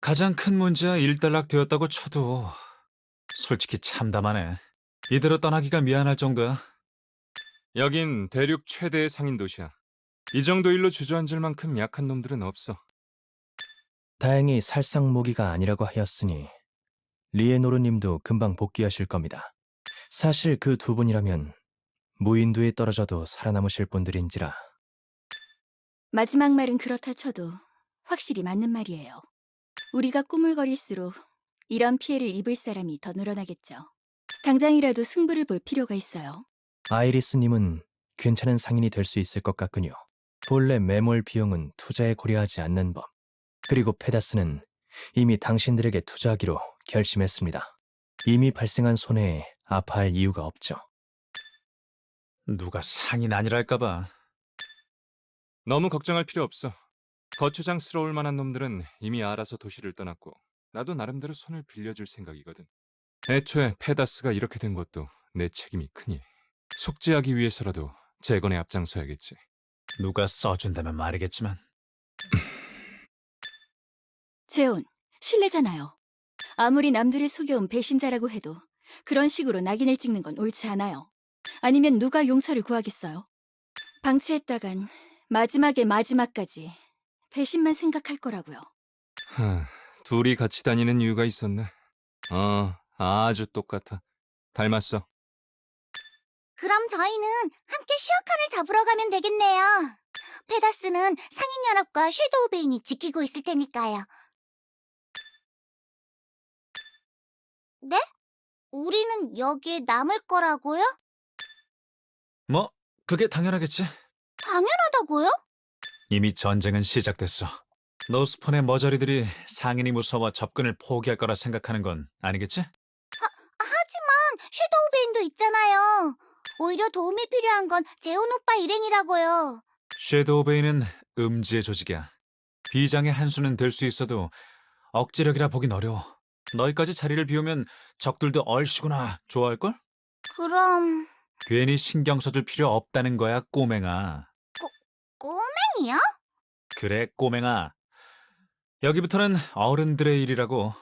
가장 큰 문제야 일단락되었다고 쳐도 솔직히 참담하네. 이대로 떠나기가 미안할 정도야. 여긴 대륙 최대의 상인 도시야. 이 정도 일로 주저앉을 만큼 약한 놈들은 없어. 다행히 살상 무기가 아니라고 하였으니 리에노르님도 금방 복귀하실 겁니다. 사실 그 두 분이라면 무인도에 떨어져도 살아남으실 분들인지라. 마지막 말은 그렇다 쳐도 확실히 맞는 말이에요. 우리가 꾸물거릴수록 이런 피해를 입을 사람이 더 늘어나겠죠. 당장이라도 승부를 볼 필요가 있어요. 아이리스님은 괜찮은 상인이 될 수 있을 것 같군요. 본래 매몰 비용은 투자에 고려하지 않는 법. 그리고 페다스는 이미 당신들에게 투자하기로 결심했습니다. 이미 발생한 손해에 아파할 이유가 없죠. 누가 상인 아니랄까봐. 너무 걱정할 필요 없어. 거추장스러울 만한 놈들은 이미 알아서 도시를 떠났고 나도 나름대로 손을 빌려줄 생각이거든. 애초에 페다스가 이렇게 된 것도 내 책임이 크니 속죄하기 위해서라도 재건에 앞장서야겠지. 누가 써준다면 말이겠지만. 재혼, 실례잖아요. 아무리 남들이 속여온 배신자라고 해도 그런 식으로 낙인을 찍는 건 옳지 않아요. 아니면 누가 용서를 구하겠어요? 방치했다간 마지막에 마지막까지 배신만 생각할 거라고요. 둘이 같이 다니는 이유가 있었네. 아주 똑같아. 닮았어. 그럼 저희는 함께 시어카를 잡으러 가면 되겠네요. 페다스는 상인연합과 섀도우 베인이 지키고 있을 테니까요. 네? 우리는 여기에 남을 거라고요? 뭐 그게 당연하겠지. 당연하다고요? 이미 전쟁은 시작됐어. 노스폰의 머저리들이 상인이 무서워 접근을 포기할 거라 생각하는 건 아니겠지? 하지만 섀도우 베인도 있잖아요. 오히려 도움이 필요한 건 재훈 오빠 일행이라고요. 섀도우 베이는 음지의 조직이야. 비장의 한 수는 될 수 있어도 억지력이라 보긴 어려워. 너희까지 자리를 비우면 적들도 얼씨구나 좋아할걸? 그럼... 괜히 신경 써줄 필요 없다는 거야, 꼬맹아. 꼬맹이요? 그래, 꼬맹아. 여기부터는 어른들의 일이라고.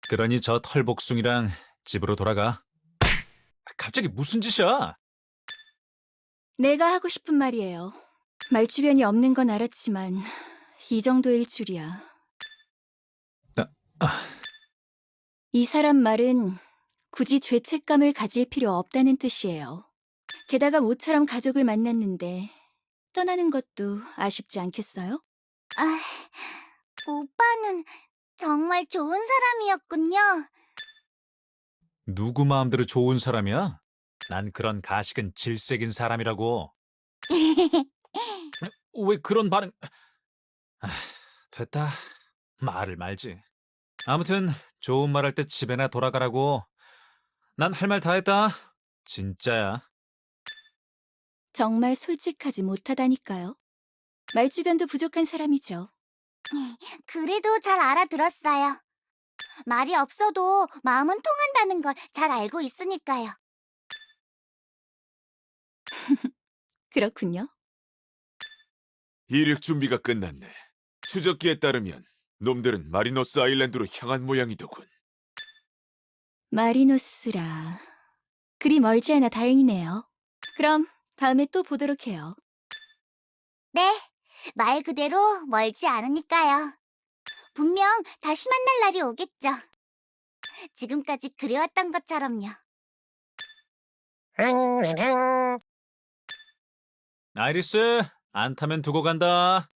그러니 저 털복숭이랑 집으로 돌아가. 갑자기 무슨 짓이야? 내가 하고 싶은 말이에요. 말주변이 없는 건 알았지만 이 정도일 줄이야. 아. 이 사람 말은 굳이 죄책감을 가질 필요 없다는 뜻이에요. 게다가 모처럼 가족을 만났는데 떠나는 것도 아쉽지 않겠어요? 아, 오빠는 정말 좋은 사람이었군요. 누구 마음대로 좋은 사람이야? 난 그런 가식은 질색인 사람이라고. 왜 그런 반응... 아, 됐다. 말을 말지. 아무튼 좋은 말 할 때 집에나 돌아가라고. 난 할 말 다 했다. 진짜야. 정말 솔직하지 못하다니까요. 말주변도 부족한 사람이죠. 그래도 잘 알아들었어요. 말이 없어도 마음은 통한다는 걸 잘 알고 있으니까요. 그렇군요. 이륙 준비가 끝났네. 추적기에 따르면 놈들은 마리노스 아일랜드로 향한 모양이더군. 마리노스라. 그리 멀지 않아 다행이네요. 그럼 다음에 또 보도록 해요. 네, 말 그대로 멀지 않으니까요. 분명 다시 만날 날이 오겠죠. 지금까지 그래왔던 것처럼요. 아이리스, 안 타면 두고 간다.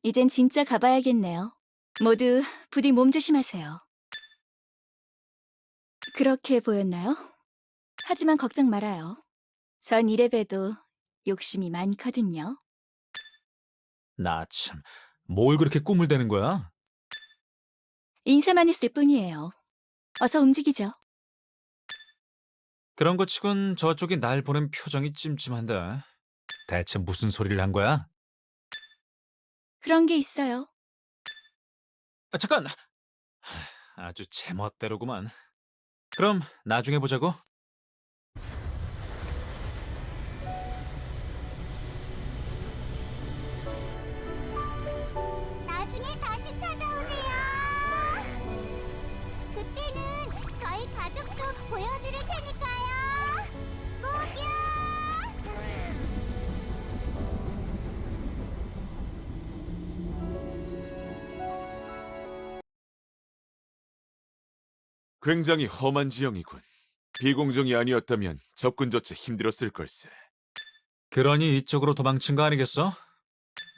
이젠 진짜 가봐야겠네요. 모두 부디 몸 조심하세요. 그렇게 보였나요? 하지만 걱정 말아요. 전 이래봬도 욕심이 많거든요. 나 참, 뭘 그렇게 꿈을 대는 거야? 인사만 했을 뿐이에요. 어서 움직이죠. 그런 것 치곤 저쪽이 날 보는 표정이 찜찜한데. 대체 무슨 소리를 한 거야? 그런 게 있어요. 아, 잠깐! 아주 제멋대로구만. 그럼 나중에 보자고. 나중에 다시 찾아오세요. 굉장히 험한 지형이군. 비공정이 아니었다면 접근조차 힘들었을 걸세. 그러니 이쪽으로 도망친 거 아니겠어?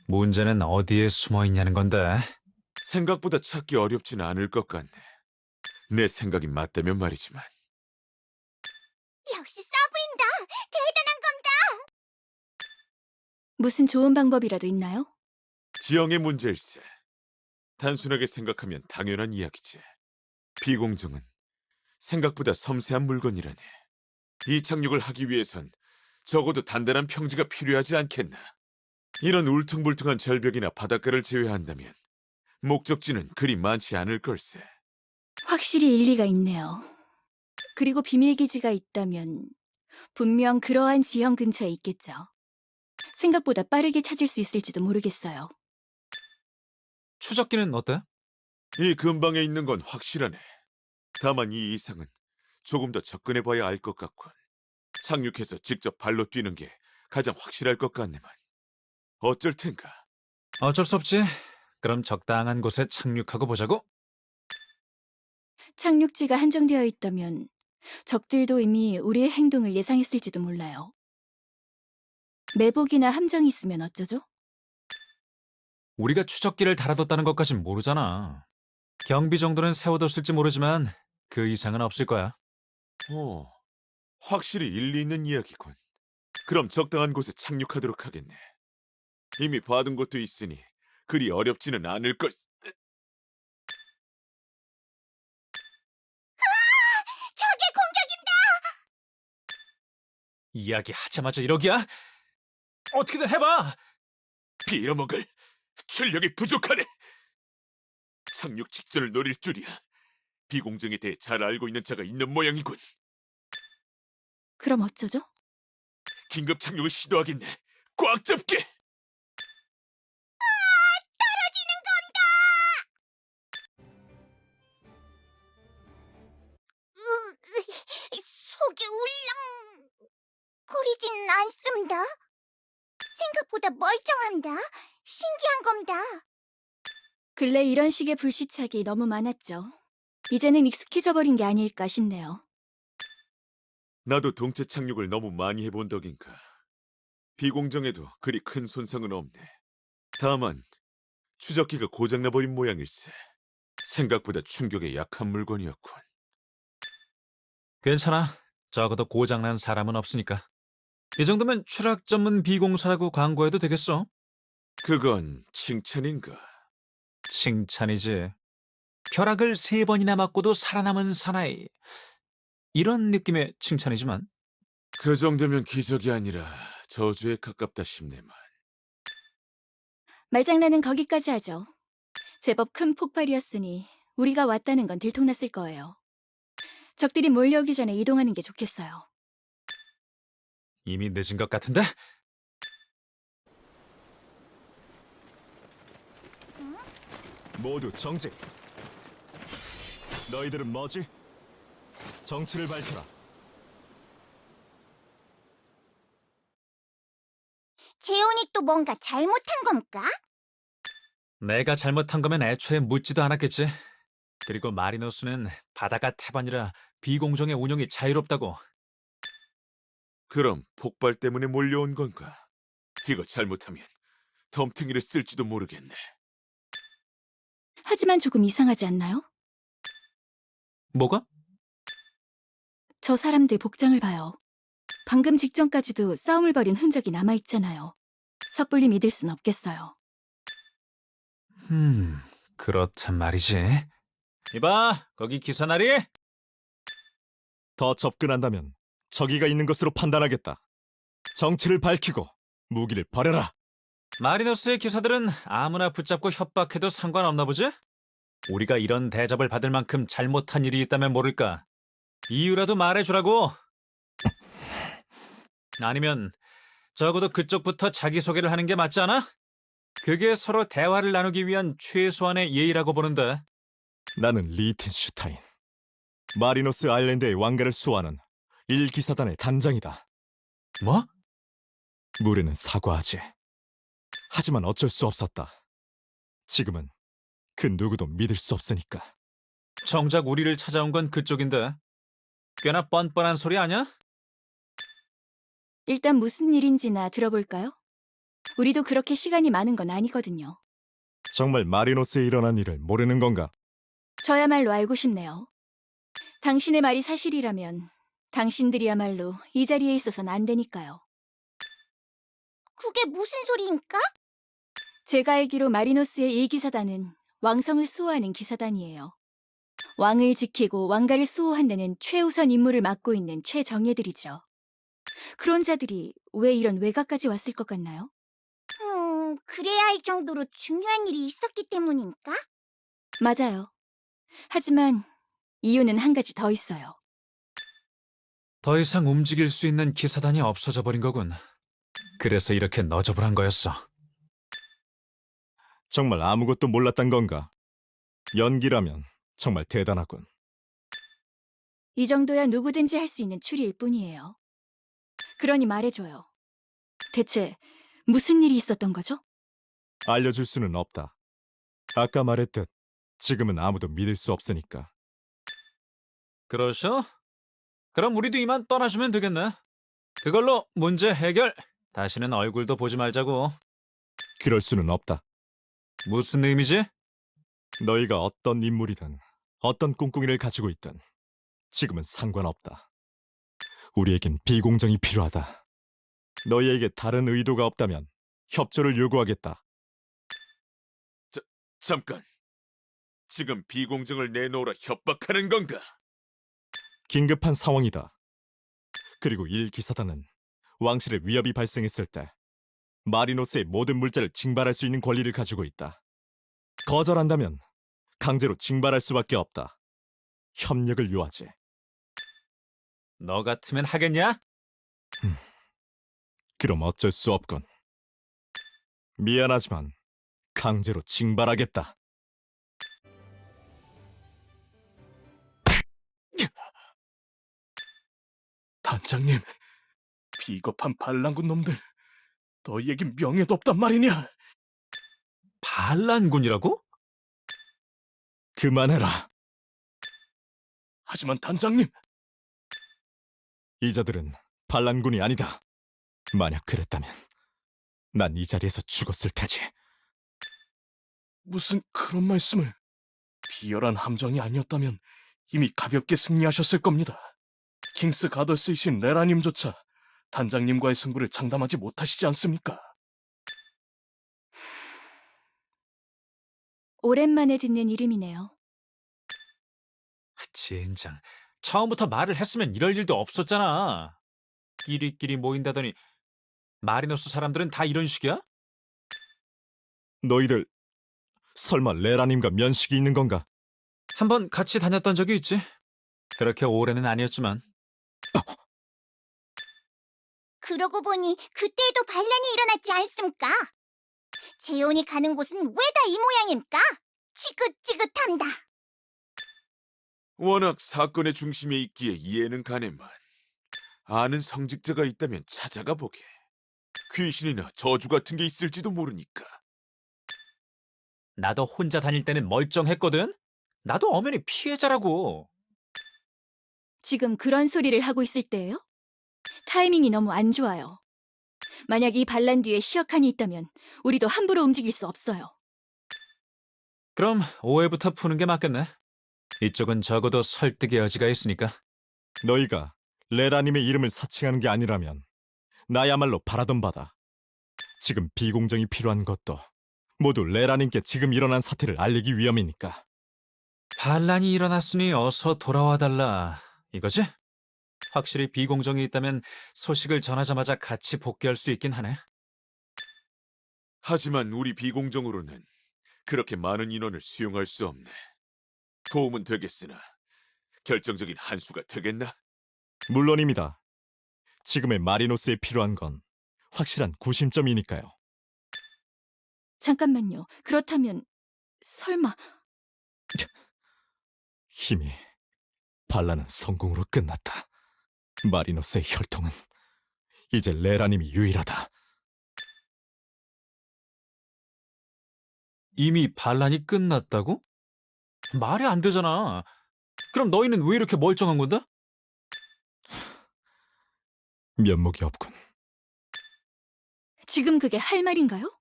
문제는 어디에 숨어 있냐는 건데. 생각보다 찾기 어렵지는 않을 것 같네. 내 생각이 맞다면 말이지만. 역시 서브인다. 대단한 겁니다. 무슨 좋은 방법이라도 있나요? 지형의 문제일세. 단순하게 생각하면 당연한 이야기지. 비공정은 생각보다 섬세한 물건이라네. 이 착륙을 하기 위해선 적어도 단단한 평지가 필요하지 않겠나. 이런 울퉁불퉁한 절벽이나 바닷가를 제외한다면 목적지는 그리 많지 않을 걸세. 확실히 일리가 있네요. 그리고 비밀기지가 있다면 분명 그러한 지형 근처에 있겠죠. 생각보다 빠르게 찾을 수 있을지도 모르겠어요. 추적기는 어때? 이 근방에 있는 건 확실하네. 다만 이 이상은 조금 더 접근해봐야 알 것 같군. 착륙해서 직접 발로 뛰는 게 가장 확실할 것 같네만. 어쩔 텐가. 어쩔 수 없지. 그럼 적당한 곳에 착륙하고 보자고. 착륙지가 한정되어 있다면 적들도 이미 우리의 행동을 예상했을지도 몰라요. 매복이나 함정이 있으면 어쩌죠? 우리가 추적기를 달아뒀다는 것까진 모르잖아. 경비 정도는 세워뒀을지 모르지만 그 이상은 없을 거야. 확실히 일리 있는 이야기군. 그럼 적당한 곳에 착륙하도록 하겠네. 이미 받은 것도 있으니 그리 어렵지는 않을 것. 적의 공격입니다. 이야기하자마자 이러기야? 어떻게든 해봐! 빌어먹을 출력이 부족하네. 착륙 직전을 노릴 줄이야. 비공정에 대해 잘 알고 있는 자가 있는 모양이군. 그럼 어쩌죠? 긴급 착륙을 시도하겠네. 꽉 잡게. 속이 울렁거리진 않습니다. 생각보다 멀쩡합니다. 신기한 겁니다. 근래 이런 식의 불시착이 너무 많았죠. 이제는 익숙해져 버린 게 아닐까 싶네요. 나도 동체 착륙을 너무 많이 해본 덕인가. 비공정에도 그리 큰 손상은 없네. 다만 추적기가 고장나버린 모양일세. 생각보다 충격에 약한 물건이었군. 괜찮아. 적어도 고장난 사람은 없으니까. 이 정도면 추락 전문 비공사라고 광고해도 되겠어? 그건 칭찬인가? 칭찬이지. 벼락을 3번이나 맞고도 살아남은 사나이. 이런 느낌의 칭찬이지만. 그 정도면 기적이 아니라 저주에 가깝다 싶네만. 말장난은 거기까지 하죠. 제법 큰 폭발이었으니 우리가 왔다는 건 들통났을 거예요. 적들이 몰려오기 전에 이동하는 게 좋겠어요. 이미 늦은 것 같은데? 모두 정직. 너희들은 뭐지? 정치를 밝혀라. 재혼이 또 뭔가 잘못한 겁니까? 내가 잘못한 거면 애초에 묻지도 않았겠지. 그리고 마리노스는 바다가 태반이라 비공정의 운영이 자유롭다고. 그럼 폭발 때문에 몰려온 건가? 이거 잘못하면 덤탱이를 쓸지도 모르겠네. 하지만 조금 이상하지 않나요? 뭐가? 저 사람들 복장을 봐요. 방금 직전까지도 싸움을 벌인 흔적이 남아있잖아요. 섣불리 믿을 순 없겠어요. 그렇단 말이지. 이봐, 거기 기사나리? 더 접근한다면 적이가 있는 것으로 판단하겠다. 정치를 밝히고 무기를 버려라. 마리노스의 기사들은 아무나 붙잡고 협박해도 상관없나 보지? 우리가 이런 대접을 받을 만큼 잘못한 일이 있다면 모를까. 이유라도 말해주라고. 아니면 적어도 그쪽부터 자기소개를 하는 게 맞지 않아? 그게 서로 대화를 나누기 위한 최소한의 예의라고 보는데. 나는 리텐슈타인. 마리노스 아일랜드의 왕가를 수호하는 1기사단의 단장이다. 뭐? 무례는 사과하지. 하지만 어쩔 수 없었다. 지금은 그 누구도 믿을 수 없으니까. 정작 우리를 찾아온 건 그쪽인데. 꽤나 뻔뻔한 소리 아냐? 일단 무슨 일인지나 들어볼까요? 우리도 그렇게 시간이 많은 건 아니거든요. 정말 마리노스에 일어난 일을 모르는 건가? 저야말로 알고 싶네요. 당신의 말이 사실이라면 당신들이야말로 이 자리에 있어서는 안 되니까요. 그게 무슨 소리입니까? 제가 알기로 마리노스의 일기사단은 왕성을 수호하는 기사단이에요. 왕을 지키고 왕가를 수호한다는 최우선 임무를 맡고 있는 최정예들이죠. 그런 자들이 왜 이런 외가까지 왔을 것 같나요? 그래야 할 정도로 중요한 일이 있었기 때문입니까? 맞아요. 하지만 이유는 한 가지 더 있어요. 더 이상 움직일 수 있는 기사단이 없어져 버린 거군. 그래서 이렇게 너저분한 거였어. 정말 아무것도 몰랐단 건가? 연기라면 정말 대단하군. 이 정도야 누구든지 할 수 있는 추리일 뿐이에요. 그러니 말해줘요. 대체 무슨 일이 있었던 거죠? 알려줄 수는 없다. 아까 말했듯 지금은 아무도 믿을 수 없으니까. 그러셔? 그럼 우리도 이만 떠나주면 되겠네. 그걸로 문제 해결. 다시는 얼굴도 보지 말자고. 그럴 수는 없다. 무슨 의미지? 너희가 어떤 인물이든 어떤 꿍꿍이를 가지고 있든 지금은 상관없다. 우리에겐 비공정이 필요하다. 너희에게 다른 의도가 없다면 협조를 요구하겠다. 잠깐. 지금 비공정을 내놓으라 협박하는 건가? 긴급한 상황이다. 그리고 일기사단은 왕실에 위협이 발생했을 때 마리노스의 모든 물자를 징발할 수 있는 권리를 가지고 있다. 거절한다면 강제로 징발할 수밖에 없다. 협력을 요하지. 너 같으면 하겠냐? 그럼 어쩔 수 없군. 미안하지만 강제로 징발하겠다. 단장님, 비겁한 반란군 놈들, 너희에겐 명예도 없단 말이냐? 반란군이라고? 그만해라. 하지만 단장님, 이자들은 반란군이 아니다. 만약 그랬다면 난 이 자리에서 죽었을 테지. 무슨 그런 말씀을... 비열한 함정이 아니었다면 이미 가볍게 승리하셨을 겁니다. 킹스 가더스이신 레라님조차 단장님과의 승부를 장담하지 못하시지 않습니까? 오랜만에 듣는 이름이네요. 젠장. 처음부터 말을 했으면 이럴 일도 없었잖아. 끼리끼리 모인다더니 마리노스 사람들은 다 이런 식이야? 너희들 설마 레라님과 면식이 있는 건가? 한번 같이 다녔던 적이 있지. 그렇게 오래는 아니었지만. 그러고 보니 그때에도 반란이 일어났지 않습니까? 재혼이 가는 곳은 왜 다 이 모양입니까? 지긋지긋한다. 워낙 사건의 중심에 있기에 이해는 가네만. 아는 성직자가 있다면 찾아가 보게. 귀신이나 저주 같은 게 있을지도 모르니까. 나도 혼자 다닐 때는 멀쩡했거든. 나도 엄연히 피해자라고. 지금 그런 소리를 하고 있을 때예요? 타이밍이 너무 안 좋아요. 만약 이 반란 뒤에 시어칸이 있다면 우리도 함부로 움직일 수 없어요. 그럼 오해부터 푸는 게 맞겠네. 이쪽은 적어도 설득의 여지가 있으니까. 너희가 레라님의 이름을 사칭하는 게 아니라면 나야말로 바라던 바다. 지금 비공정이 필요한 것도 모두 레라님께 지금 일어난 사태를 알리기 위함이니까. 반란이 일어났으니 어서 돌아와 달라. 이거지? 확실히 비공정이 있다면 소식을 전하자마자 같이 복귀할 수 있긴 하네. 하지만 우리 비공정으로는 그렇게 많은 인원을 수용할 수 없네. 도움은 되겠으나 결정적인 한 수가 되겠나? 물론입니다. 지금의 마리노스에 필요한 건 확실한 구심점이니까요. 잠깐만요. 그렇다면 설마 힘이 반란은 성공으로 끝났다. 마리노스의 혈통은 이제 레라님이 유일하다. 이미 반란이 끝났다고? 말이 안 되잖아. 그럼 너희는 왜 이렇게 멀쩡한 건데? 면목이 없군. 지금 그게 할 말인가요?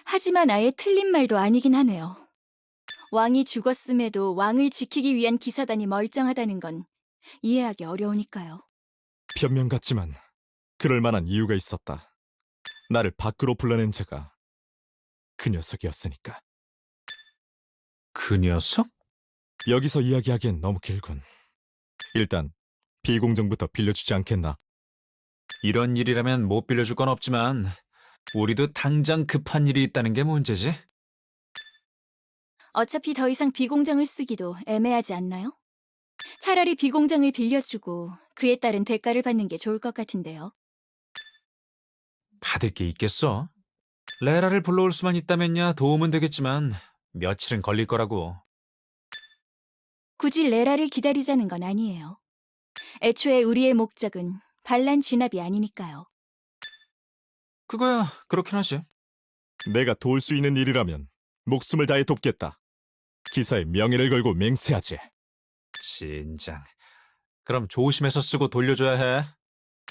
하지만 아예 틀린 말도 아니긴 하네요. 왕이 죽었음에도 왕을 지키기 위한 기사단이 멀쩡하다는 건 이해하기 어려우니까요. 변명 같지만 그럴 만한 이유가 있었다. 나를 밖으로 불러낸 자가 그 녀석이었으니까. 그 녀석? 여기서 이야기하기엔 너무 길군. 일단 비공정부터 빌려주지 않겠나? 이런 일이라면 못 빌려줄 건 없지만 우리도 당장 급한 일이 있다는 게 문제지. 어차피 더 이상 비공정을 쓰기도 애매하지 않나요? 차라리 비공정을 빌려주고 그에 따른 대가를 받는 게 좋을 것 같은데요. 받을 게 있겠어? 레라를 불러올 수만 있다면야 도움은 되겠지만 며칠은 걸릴 거라고. 굳이 레라를 기다리자는 건 아니에요. 애초에 우리의 목적은 반란 진압이 아니니까요. 그거야 그렇긴 하지. 내가 도울 수 있는 일이라면 목숨을 다해 돕겠다. 기사의 명예를 걸고 맹세하지. 진작. 그럼 조심해서 쓰고 돌려줘야 해.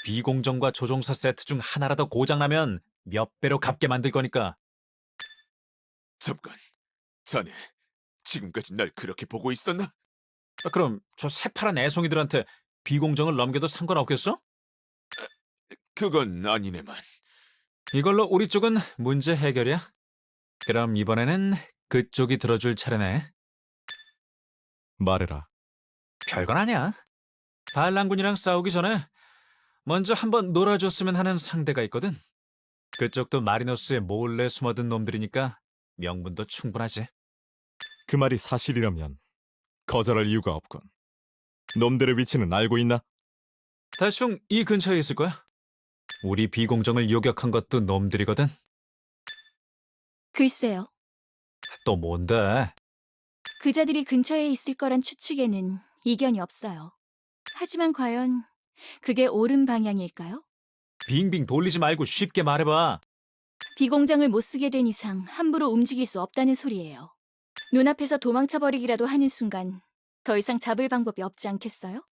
비공정과 조종사 세트 중 하나라도 고장나면 몇 배로 갚게 만들 거니까. 잠깐, 자네 지금까지 날 그렇게 보고 있었나? 그럼 저 새파란 애송이들한테 비공정을 넘겨도 상관없겠어? 그건 아니네만. 이걸로 우리 쪽은 문제 해결이야. 그럼 이번에는 그쪽이 들어줄 차례네. 말해라. 별건 아니야. 반란군이랑 싸우기 전에 먼저 한번 놀아줬으면 하는 상대가 있거든. 그쪽도 마리노스에 몰래 숨어든 놈들이니까 명분도 충분하지. 그 말이 사실이라면 거절할 이유가 없군. 놈들의 위치는 알고 있나? 대충 이 근처에 있을 거야. 우리 비공정을 요격한 것도 놈들이거든. 글쎄요. 또 뭔데? 그자들이 근처에 있을 거란 추측에는 이견이 없어요. 하지만 과연 그게 옳은 방향일까요? 빙빙 돌리지 말고 쉽게 말해봐. 비공정을 못 쓰게 된 이상 함부로 움직일 수 없다는 소리예요. 눈앞에서 도망쳐버리기라도 하는 순간 더 이상 잡을 방법이 없지 않겠어요?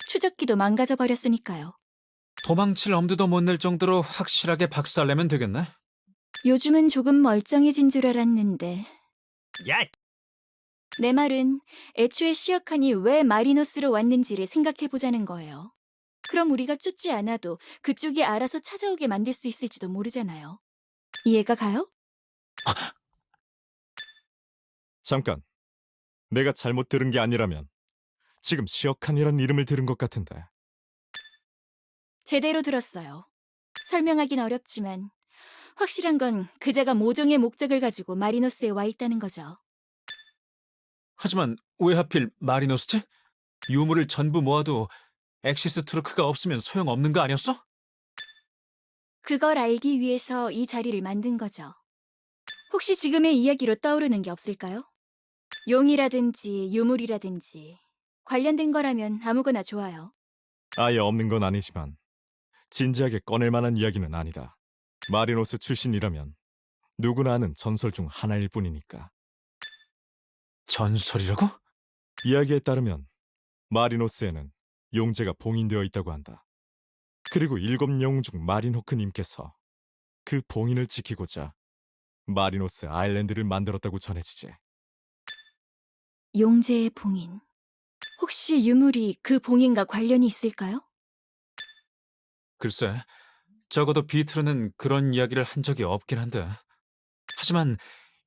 추적기도 망가져버렸으니까요. 도망칠 엄두도 못 낼 정도로 확실하게 박살내면 되겠네. 요즘은 조금 멀쩡해진 줄 알았는데 야! 내 말은 애초에 시어칸이 왜 마리노스로 왔는지를 생각해보자는 거예요. 그럼 우리가 쫓지 않아도 그쪽이 알아서 찾아오게 만들 수 있을지도 모르잖아요. 이해가 가요? 잠깐. 내가 잘못 들은 게 아니라면 지금 시어칸이란 이름을 들은 것 같은데. 제대로 들었어요. 설명하긴 어렵지만 확실한 건 그자가 모종의 목적을 가지고 마리노스에 와 있다는 거죠. 하지만 왜 하필 마리노스지? 유물을 전부 모아도 엑시스 트루크가 없으면 소용없는 거 아니었어? 그걸 알기 위해서 이 자리를 만든 거죠. 혹시 지금의 이야기로 떠오르는 게 없을까요? 용이라든지 유물이라든지 관련된 거라면 아무거나 좋아요. 아예 없는 건 아니지만 진지하게 꺼낼 만한 이야기는 아니다. 마리노스 출신이라면 누구나 아는 전설 중 하나일 뿐이니까. 전설이라고? 이야기에 따르면 마리노스에는 용제가 봉인되어 있다고 한다. 그리고 7영웅 중 마린호크님께서 그 봉인을 지키고자 마리노스 아일랜드를 만들었다고 전해지지. 용제의 봉인. 혹시 유물이 그 봉인과 관련이 있을까요? 글쎄, 적어도 비트르는 그런 이야기를 한 적이 없긴 한데. 하지만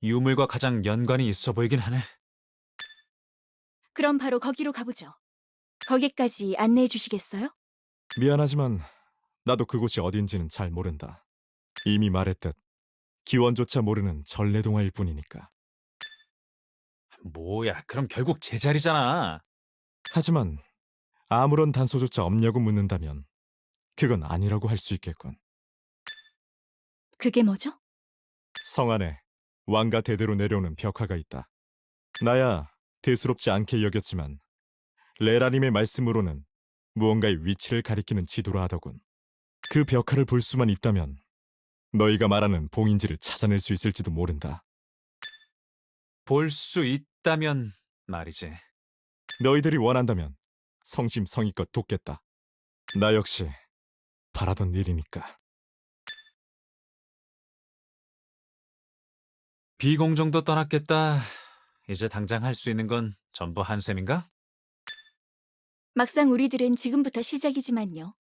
유물과 가장 연관이 있어 보이긴 하네. 그럼 바로 거기로 가보죠. 거기까지 안내해 주시겠어요? 미안하지만 나도 그곳이 어딘지는 잘 모른다. 이미 말했듯 기원조차 모르는 전래동화일 뿐이니까. 뭐야, 그럼 결국 제자리잖아. 하지만 아무런 단서조차 없냐고 묻는다면 그건 아니라고 할 수 있겠군. 그게 뭐죠? 성 안에 왕가 대대로 내려오는 벽화가 있다. 나야 대수롭지 않게 여겼지만 레라님의 말씀으로는 무언가의 위치를 가리키는 지도라 하더군. 그 벽화를 볼 수만 있다면 너희가 말하는 봉인지를 찾아낼 수 있을지도 모른다. 볼 수 있다면 말이지. 너희들이 원한다면 성심성의껏 돕겠다. 나 역시 바라던 일이니까. 비공정도 떠났겠다. 이제 당장 할 수 있는 건 전부 한 셈인가? 막상 우리들은 지금부터 시작이지만요.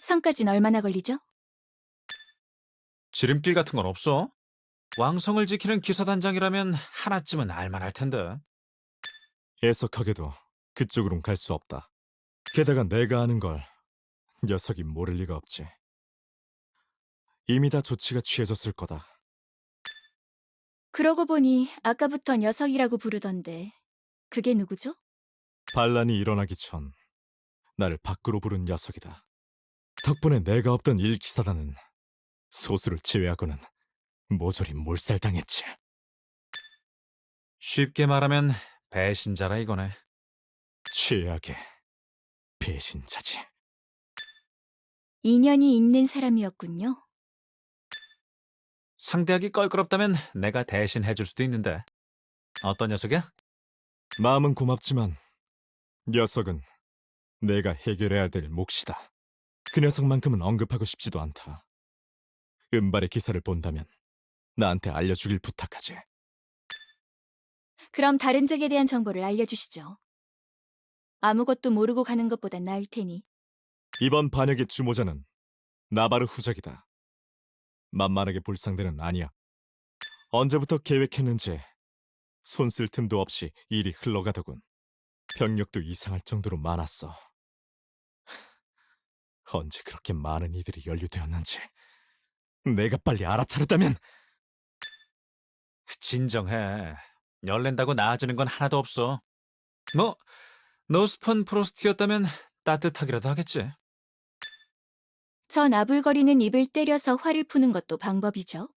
성까진 얼마나 걸리죠? 지름길 같은 건 없어? 왕성을 지키는 기사단장이라면 하나쯤은 알만할 텐데. 애석하게도 그쪽으론 갈 수 없다. 게다가 내가 아는 걸 녀석이 모를 리가 없지. 이미 다 조치가 취해졌을 거다. 그러고 보니 아까부터 녀석이라고 부르던데 그게 누구죠? 반란이 일어나기 전 나를 밖으로 부른 녀석이다. 덕분에 내가 없던 일기사단은 소수를 제외하고는 모조리 몰살당했지. 쉽게 말하면 배신자라 이거네. 최악의 배신자지. 인연이 있는 사람이었군요. 상대하기 껄끄럽다면 내가 대신 해줄 수도 있는데. 어떤 녀석이야? 마음은 고맙지만 녀석은 내가 해결해야 될 몫이다. 그 녀석만큼은 언급하고 싶지도 않다. 은발의 기사를 본다면 나한테 알려주길 부탁하지. 그럼 다른 적에 대한 정보를 알려주시죠. 아무것도 모르고 가는 것보단 나을 테니. 이번 반역의 주모자는 나바르 후작이다. 만만하게 볼 상대는 아니야. 언제부터 계획했는지 손 쓸 틈도 없이 일이 흘러가더군. 병력도 이상할 정도로 많았어. 언제 그렇게 많은 이들이 연루되었는지 내가 빨리 알아차렸다면. 진정해. 열낸다고 나아지는 건 하나도 없어. 뭐, 노스펀 프로스트였다면 따뜻하기라도 하겠지. 저 나불거리는 입을 때려서 화를 푸는 것도 방법이죠.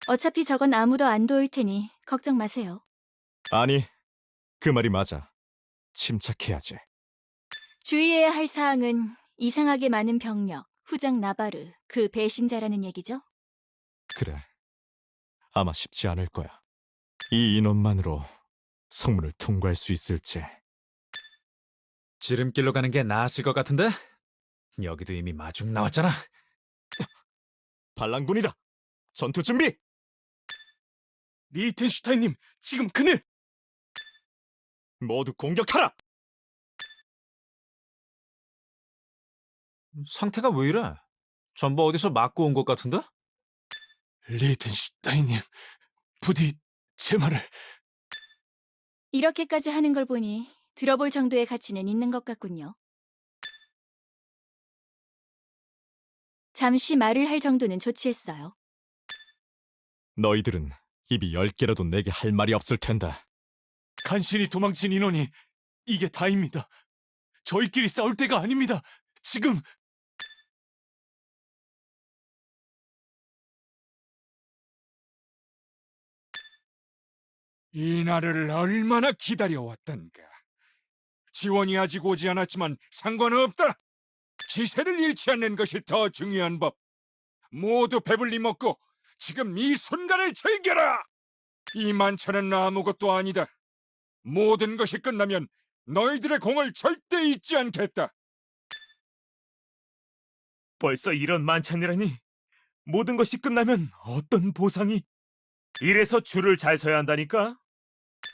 어차피 저건 아무도 안 도울 테니 걱정 마세요. 아니, 그 말이 맞아. 침착해야지. 주의해야 할 사항은 이상하게 많은 병력, 후장 나바르, 그 배신자라는 얘기죠. 그래. 아마 쉽지 않을 거야. 이 인원만으로 성문을 통과할 수 있을지. 지름길로 가는 게 나았을 것 같은데? 여기도 이미 마중 나왔잖아. 반란군이다. 전투 준비. 리텐슈타인님, 지금 그네! 모두 공격하라. 상태가 왜 이래? 전부 어디서 맞고 온 것 같은데? 리텐슈타인님, 부디 제 말을... 이렇게까지 하는 걸 보니 들어볼 정도의 가치는 있는 것 같군요. 잠시 말을 할 정도는 조치했어요. 너희들은 입이 10개라도 내게 할 말이 없을 텐데. 간신히 도망친 인원이 이게 다입니다. 저희끼리 싸울 때가 아닙니다. 지금... 이 날을 얼마나 기다려왔던가. 지원이 아직 오지 않았지만 상관없다. 기세를 잃지 않는 것이 더 중요한 법. 모두 배불리 먹고 지금 이 순간을 즐겨라. 이 만찬은 아무것도 아니다. 모든 것이 끝나면 너희들의 공을 절대 잊지 않겠다. 벌써 이런 만찬이라니. 모든 것이 끝나면 어떤 보상이... 이래서 줄을 잘 서야 한다니까.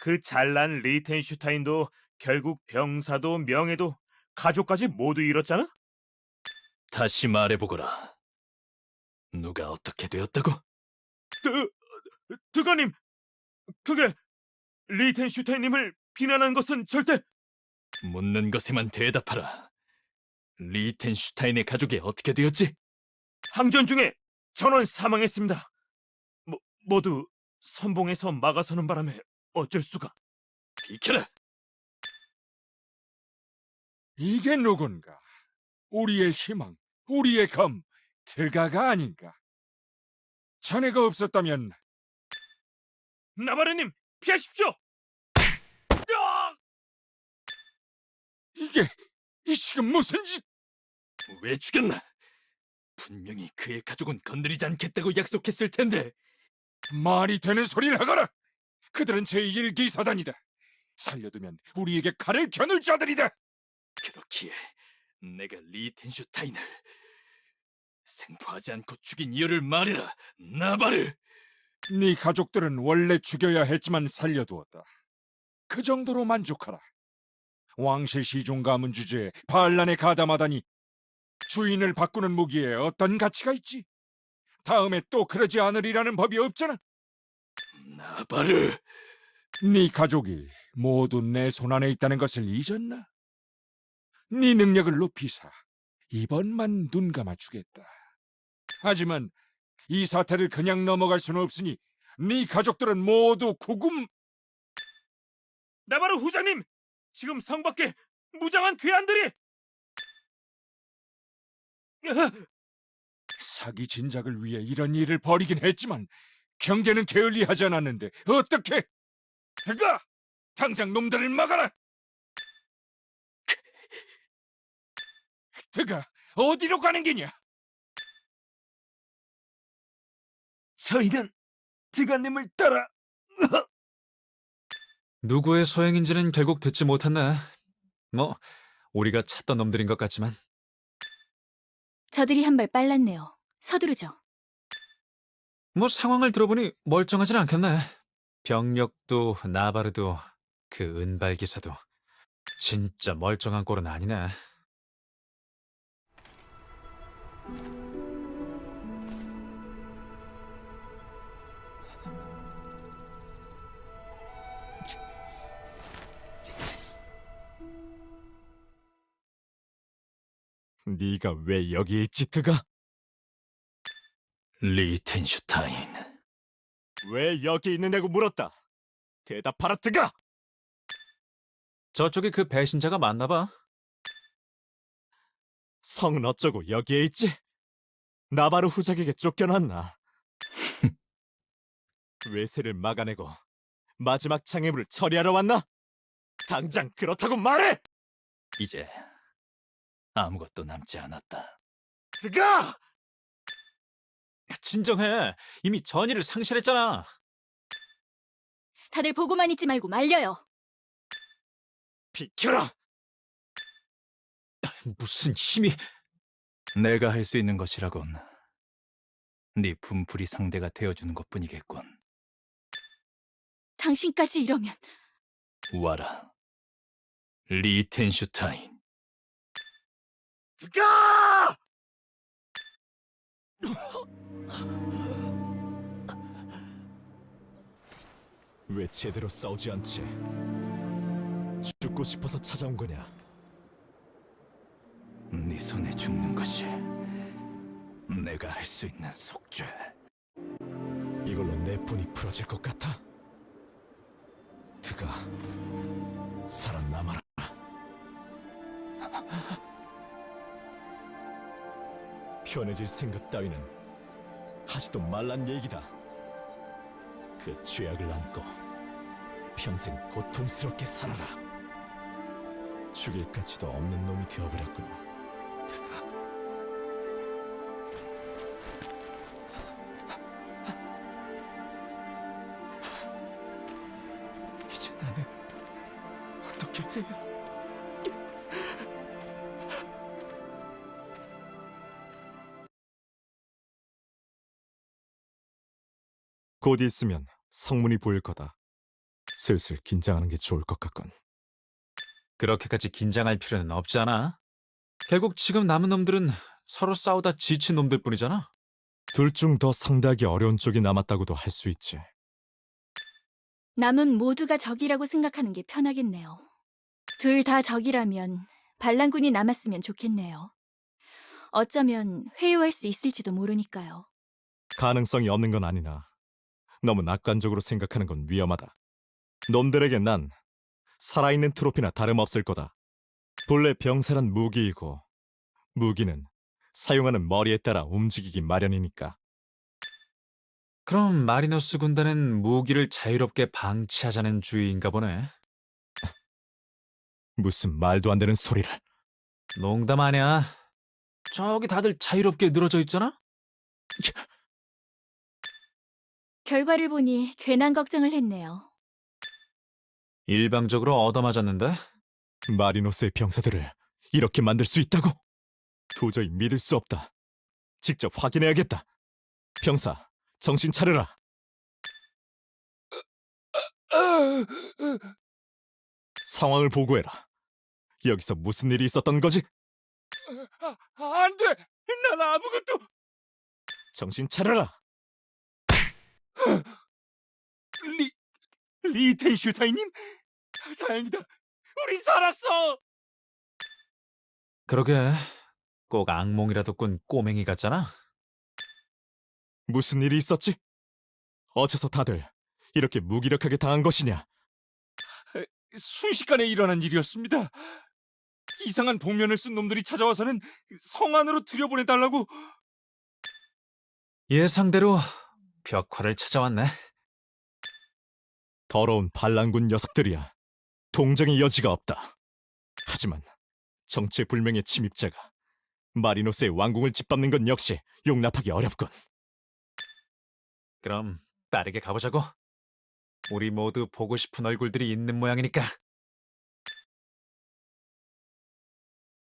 그 잘난 리텐슈타인도 결국 병사도 명예도 가족까지 모두 잃었잖아. 다시 말해보거라. 누가 어떻게 되었다고? 드가님, 그게 리텐슈타인님을 비난한 것은 절대... 묻는 것에만 대답하라. 리텐슈타인의 가족이 어떻게 되었지? 항전 중에 전원 사망했습니다. 모두 선봉에서 막아서는 바람에 어쩔 수가... 비켜라! 이게 누군가? 우리의 희망, 우리의 검, 드가가 아닌가? 자네가 없었다면 나바르님, 피하십시오! 이게 지금 무슨 짓? 왜 죽였나? 분명히 그의 가족은 건드리지 않겠다고 약속했을 텐데. 말이 되는 소리를 하거라. 그들은 제1기사단이다. 살려두면 우리에게 칼을 겨눌 자들이다. 그렇기에 내가 리텐슈타인을 생포하지 않고 죽인 이유를 말해라, 나바르! 네 가족들은 원래 죽여야 했지만 살려두었다. 그 정도로 만족하라. 왕실 시종 가문 주제에 반란에 가담하다니 주인을 바꾸는 무기에 어떤 가치가 있지? 다음에 또 그러지 않으리라는 법이 없잖아. 나바르! 네 가족이 모두 내 손안에 있다는 것을 잊었나? 네 능력을 높이사 이번만 눈 감아주겠다. 하지만 이 사태를 그냥 넘어갈 수는 없으니 네 가족들은 모두 구금. 나바르 후장님! 지금 성 밖에 무장한 괴한들이! 사기 진작을 위해 이런 일을 벌이긴 했지만 경계는 게을리하지 않았는데 어떻게? 들어가! 당장 놈들을 막아라! 들어가! 어디로 가는 게냐? 저희는 드가님을 따라 누구의 소행인지는 결국 듣지 못했네. 뭐 우리가 찾던 놈들인 것 같지만. 저들이 한 발 빨랐네요. 서두르죠. 뭐 상황을 들어보니 멀쩡하진 않겠네. 병력도 나바르도 그 은발 기사도 진짜 멀쩡한 꼴은 아니네. 네가 왜 여기 있지, 드가? 리텐슈타인. 왜 여기 있느냐고 물었다. 대답하라, 드가! 저쪽이 그 배신자가 맞나 봐. 성은 어쩌고 여기에 있지? 나바르 후작에게 쫓겨났나? 외세를 막아내고 마지막 장애물을 처리하러 왔나? 당장 그렇다고 말해! 이제 아무것도 남지 않았다. 드가! 진정해. 이미 전의를 상실했잖아. 다들 보고만 있지 말고 말려요. 비켜라! 무슨 힘이... 내가 할 수 있는 것이라곤 네 분풀이 상대가 되어주는 것뿐이겠군. 당신까지 이러면 와라, 리텐슈타인. 드가! 왜 제대로 싸우지 않지? 죽고 싶어서 찾아온 거냐? 네 손에 죽는 것이 내가 할 수 있는 속죄. 이걸로 내 분이 풀어질 것 같아? 드가 살아남아라. 편해질 생각 따위는 하지도 말란 얘기다. 그 죄악을 안고 평생 고통스럽게 살아라. 죽일 가치도 없는 놈이 되어버렸구나, 드가. 이제 나는 어떻게 해야? 곧 있으면 성문이 보일 거다. 슬슬 긴장하는 게 좋을 것 같군. 그렇게까지 긴장할 필요는 없잖아. 결국 지금 남은 놈들은 서로 싸우다 지친 놈들 뿐이잖아. 둘 중 더 상대하기 어려운 쪽이 남았다고도 할 수 있지. 남은 모두가 적이라고 생각하는 게 편하겠네요. 둘 다 적이라면 반란군이 남았으면 좋겠네요. 어쩌면 회유할 수 있을지도 모르니까요. 가능성이 없는 건 아니나 너무 낙관적으로 생각하는 건 위험하다. 놈들에게 난 살아있는 트로피나 다름없을 거다. 본래 병사란 무기이고 무기는 사용하는 머리에 따라 움직이기 마련이니까. 그럼 마리노스 군단은 무기를 자유롭게 방치하자는 주의인가 보네. 무슨 말도 안 되는 소리를. 농담 아니야. 저기 다들 자유롭게 늘어져 있잖아? 결과를 보니 괜한 걱정을 했네요. 일방적으로 얻어맞았는데? 마리노스의 병사들을 이렇게 만들 수 있다고? 도저히 믿을 수 없다. 직접 확인해야겠다. 병사, 정신 차려라. 상황을 보고해라. 여기서 무슨 일이 있었던 거지? 안 돼! 난 아무것도... 정신 차려라. 리텐슈타이님? 다행이다. 우리 살았어! 그러게, 꼭 악몽이라도 꾼 꼬맹이 같잖아? 무슨 일이 있었지? 어째서 다들 이렇게 무기력하게 당한 것이냐? 순식간에 일어난 일이었습니다. 이상한 복면을 쓴 놈들이 찾아와서는 성 안으로 들여보내달라고. 예상대로 벽화를 찾아왔네. 더러운 반란군 녀석들이야. 동정의 여지가 없다. 하지만 정체불명의 침입자가 마리노스의 왕궁을 짓밟는 건 역시 용납하기 어렵군. 그럼 빠르게 가보자고. 우리 모두 보고 싶은 얼굴들이 있는 모양이니까.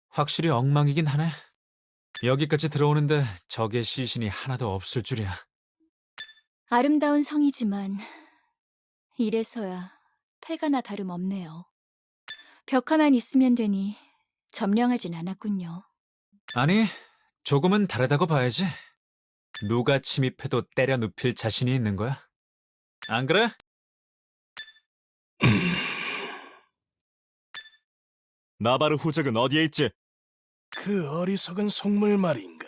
확실히 엉망이긴 하네. 여기까지 들어오는데 적의 시신이 하나도 없을 줄이야. 아름다운 성이지만 이래서야 폐가나 다름없네요. 벽화만 있으면 되니 점령하진 않았군요. 아니, 조금은 다르다고 봐야지. 누가 침입해도 때려 눕힐 자신이 있는 거야. 안 그래? 나바르 후적은 어디에 있지? 그 어리석은 속물 말인가.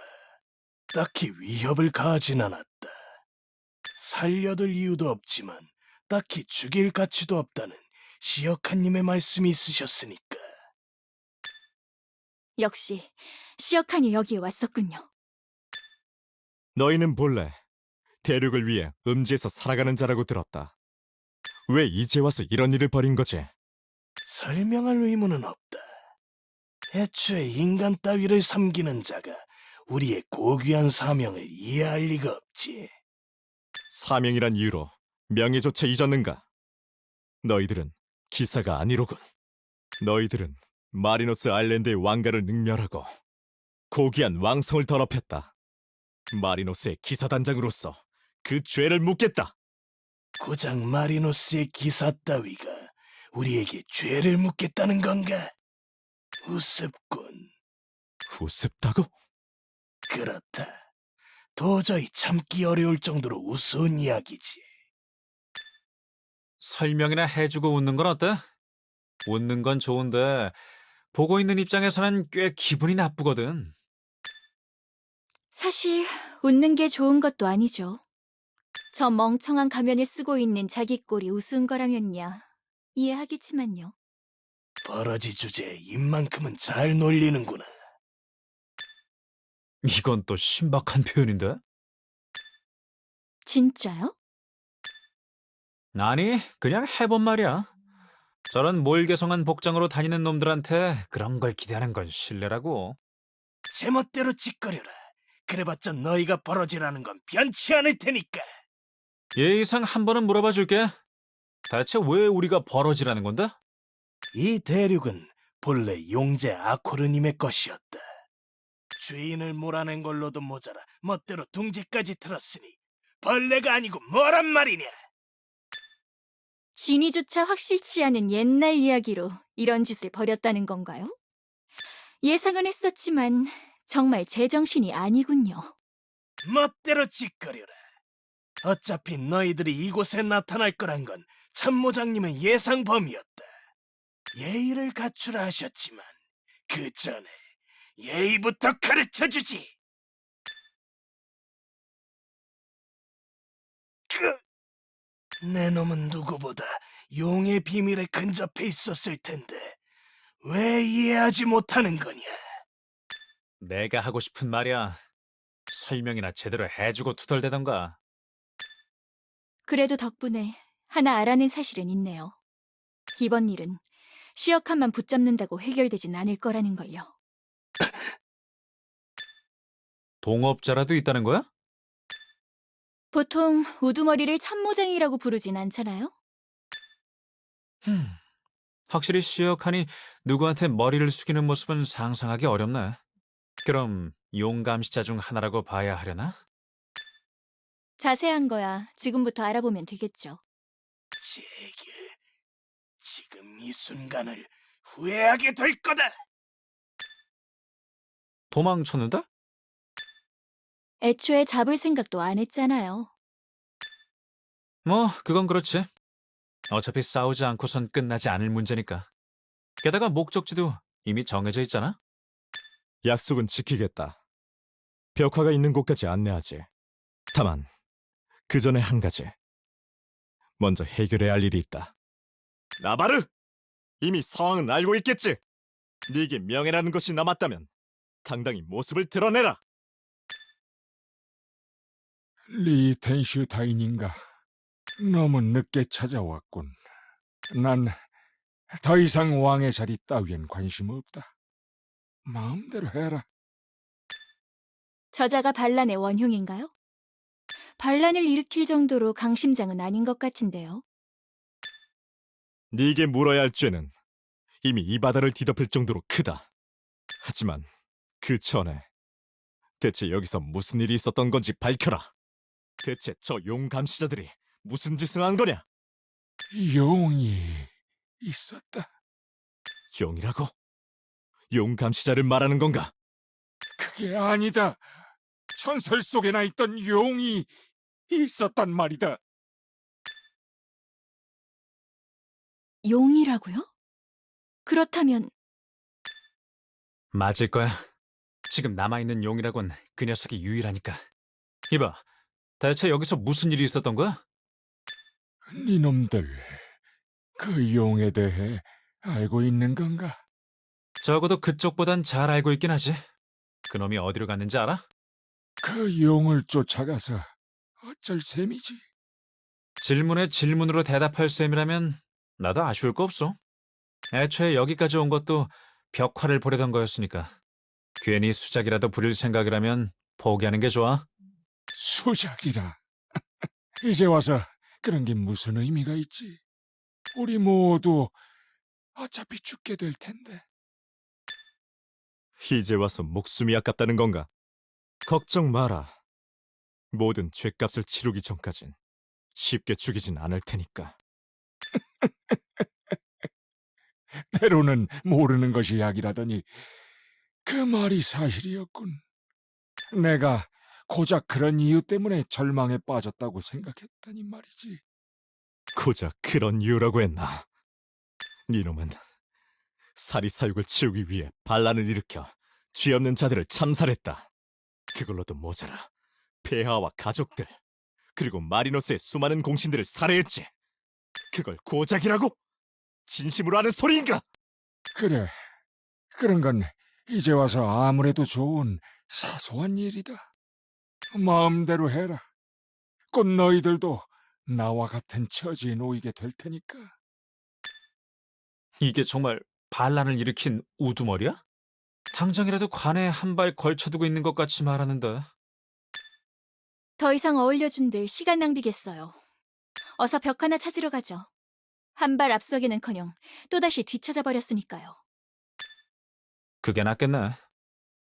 딱히 위협을 가하진 않았다. 살려둘 이유도 없지만 딱히 죽일 가치도 없다는 시역한님의 말씀이 있으셨으니까. 역시 시역한이 여기에 왔었군요. 너희는 본래 대륙을 위해 음지에서 살아가는 자라고 들었다. 왜 이제 와서 이런 일을 벌인 거지? 설명할 의무는 없다. 애초에 인간 따위를 섬기는 자가 우리의 고귀한 사명을 이해할 리가 없지. 사명이란 이유로 명예조차 잊었는가? 너희들은 기사가 아니로군. 너희들은 마리노스 아일랜드의 왕가를 능멸하고 고귀한 왕성을 더럽혔다. 마리노스의 기사단장으로서 그 죄를 묻겠다. 고작 마리노스의 기사 따위가 우리에게 죄를 묻겠다는 건가? 우습군. 우습다고? 그렇다. 도저히 참기 어려울 정도로 우스운 이야기지. 설명이나 해주고 웃는 건 어때? 웃는 건 좋은데 보고 있는 입장에서는 꽤 기분이 나쁘거든. 사실 웃는 게 좋은 것도 아니죠. 저 멍청한 가면을 쓰고 있는 자기 꼴이 우스운 거라면야 이해하겠지만요. 버러지 주제에 입만큼은 잘 놀리는구나. 이건 또 신박한 표현인데? 진짜요? 아니, 그냥 해본 말이야. 저런 몰개성한 복장으로 다니는 놈들한테 그런 걸 기대하는 건 실례라고. 제멋대로 짓거려라. 그래봤자 너희가 버러지라는 건 변치 않을 테니까. 예의상 한 번은 물어봐 줄게. 대체 왜 우리가 버러지라는 건데? 이 대륙은 본래 용제 아코르님의 것이었다. 주인을 몰아낸 걸로도 모자라 멋대로 둥지까지 틀었으니 벌레가 아니고 뭐란 말이냐. 진위조차 확실치 않은 옛날 이야기로 이런 짓을 벌였다는 건가요? 예상은 했었지만 정말 제정신이 아니군요. 멋대로 짓거려라. 어차피 너희들이 이곳에 나타날 거란 건 참모장님의 예상 범위였다. 예의를 갖추라 하셨지만 그 전에 예의부터 가르쳐주지. 내 놈은 누구보다 용의 비밀에 근접해 있었을 텐데 왜 이해하지 못하는 거냐? 내가 하고 싶은 말이야. 설명이나 제대로 해주고 투덜대던가. 그래도 덕분에 하나 알아낸 사실은 있네요. 이번 일은 시역한만 붙잡는다고 해결되진 않을 거라는 걸요. 동업자라도 있다는 거야? 보통 우두머리를 참모장이라고 부르진 않잖아요? 흠, 확실히 시어칸이 누구한테 머리를 숙이는 모습은 상상하기 어렵네. 그럼 용감시자 중 하나라고 봐야 하려나? 자세한 거야 지금부터 알아보면 되겠죠. 제길, 지금 이 순간을 후회하게 될 거다. 도망쳤는데? 애초에 잡을 생각도 안 했잖아요. 뭐 그건 그렇지. 어차피 싸우지 않고선 끝나지 않을 문제니까. 게다가 목적지도 이미 정해져 있잖아. 약속은 지키겠다. 벽화가 있는 곳까지 안내하지. 다만 그 전에 한 가지. 먼저 해결해야 할 일이 있다. 나바르! 이미 상황은 알고 있겠지? 네게 명예라는 것이 남았다면 당당히 모습을 드러내라. 리 텐슈타인인가? 너무 늦게 찾아왔군. 난 더 이상 왕의 자리 따위엔 관심 없다. 마음대로 해라. 저자가 반란의 원흉인가요? 반란을 일으킬 정도로 강심장은 아닌 것 같은데요. 네게 물어야 할 죄는 이미 이 바다를 뒤덮을 정도로 크다. 하지만 그 전에 대체 여기서 무슨 일이 있었던 건지 밝혀라. 대체 저 용감시자들이 무슨 짓을 한 거냐? 용이 있었다. 용이라고? 용감시자를 말하는 건가? 그게 아니다. 전설 속에나 있던 용이 있었단 말이다. 용이라고요? 그렇다면 맞을 거야. 지금 남아있는 용이라곤 그 녀석이 유일하니까. 이봐, 대체 여기서 무슨 일이 있었던 거야? 니놈들 그 용에 대해 알고 있는 건가? 적어도 그쪽보단 잘 알고 있긴 하지. 그놈이 어디로 갔는지 알아? 그 용을 쫓아가서 어쩔 셈이지. 질문에 질문으로 대답할 셈이라면 나도 아쉬울 거 없어. 애초에 여기까지 온 것도 벽화를 보려던 거였으니까. 괜히 수작이라도 부릴 생각이라면 포기하는 게 좋아. 수작이라. 이제 와서 그런 게 무슨 의미가 있지? 우리 모두 어차피 죽게 될 텐데. 이제 와서 목숨이 아깝다는 건가? 걱정 마라. 모든 죗값을 치르기 전까진 쉽게 죽이진 않을 테니까. 때로는 모르는 것이 약이라더니 그 말이 사실이었군. 내가 고작 그런 이유 때문에 절망에 빠졌다고 생각했더니 말이지. 고작 그런 이유라고 했나? 니놈은 사리사욕을 치우기 위해 반란을 일으켜 죄 없는 자들을 참살했다. 그걸로도 모자라 폐하와 가족들 그리고 마리노스의 수많은 공신들을 살해했지. 그걸 고작이라고? 진심으로 하는 소리인가? 그래, 그런 건 이제 와서 아무래도 좋은 사소한 일이다. 마음대로 해라. 곧 너희들도 나와 같은 처지에 놓이게 될 테니까. 이게 정말 반란을 일으킨 우두머리야? 당장이라도 관에 한 발 걸쳐두고 있는 것 같이 말하는데. 더 이상 어울려준들 시간 낭비겠어요. 어서 벽 하나 찾으러 가죠. 한 발 앞서기는커녕 또다시 뒤쳐져 버렸으니까요. 그게 낫겠네.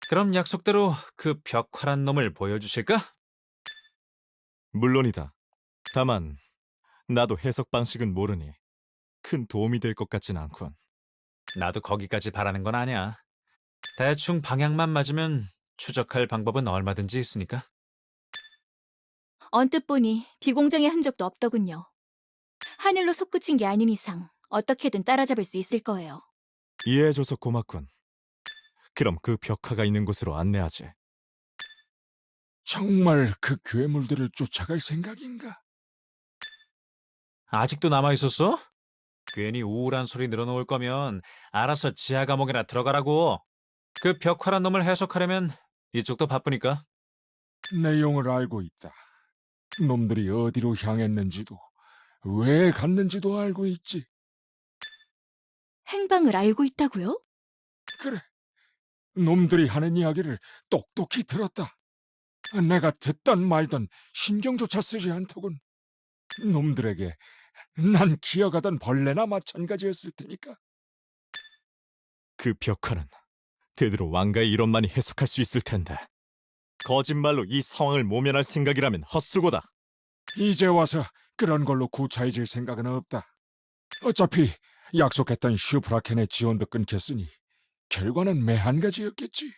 그럼 약속대로 그 벽화란 놈을 보여주실까? 물론이다. 다만 나도 해석 방식은 모르니 큰 도움이 될 것 같진 않군. 나도 거기까지 바라는 건 아니야. 대충 방향만 맞으면 추적할 방법은 얼마든지 있으니까. 언뜻 보니 비공정의 흔적도 없더군요. 하늘로 솟구친 게 아닌 이상 어떻게든 따라잡을 수 있을 거예요. 이해해줘서 고맙군. 그럼 그 벽화가 있는 곳으로 안내하지. 정말 그 괴물들을 쫓아갈 생각인가? 아직도 남아있었어? 괜히 우울한 소리 늘어놓을 거면 알아서 지하 감옥이나 들어가라고. 그 벽화란 놈을 해석하려면 이쪽도 바쁘니까. 내용을 알고 있다. 놈들이 어디로 향했는지도 왜 갔는지도 알고 있지. 행방을 알고 있다고요? 그래, 놈들이 하는 이야기를 똑똑히 들었다. 내가 듣던 말던 신경조차 쓰지 않더군. 놈들에게 난 기어가던 벌레나 마찬가지였을 테니까. 그 벽화는 되도록 왕가의 이론만이 해석할 수 있을 텐데 거짓말로 이 상황을 모면할 생각이라면 헛수고다. 이제 와서 그런 걸로 구차해질 생각은 없다. 어차피 약속했던 슈프라켄의 지원도 끊겼으니 결과는 매한가지였겠지.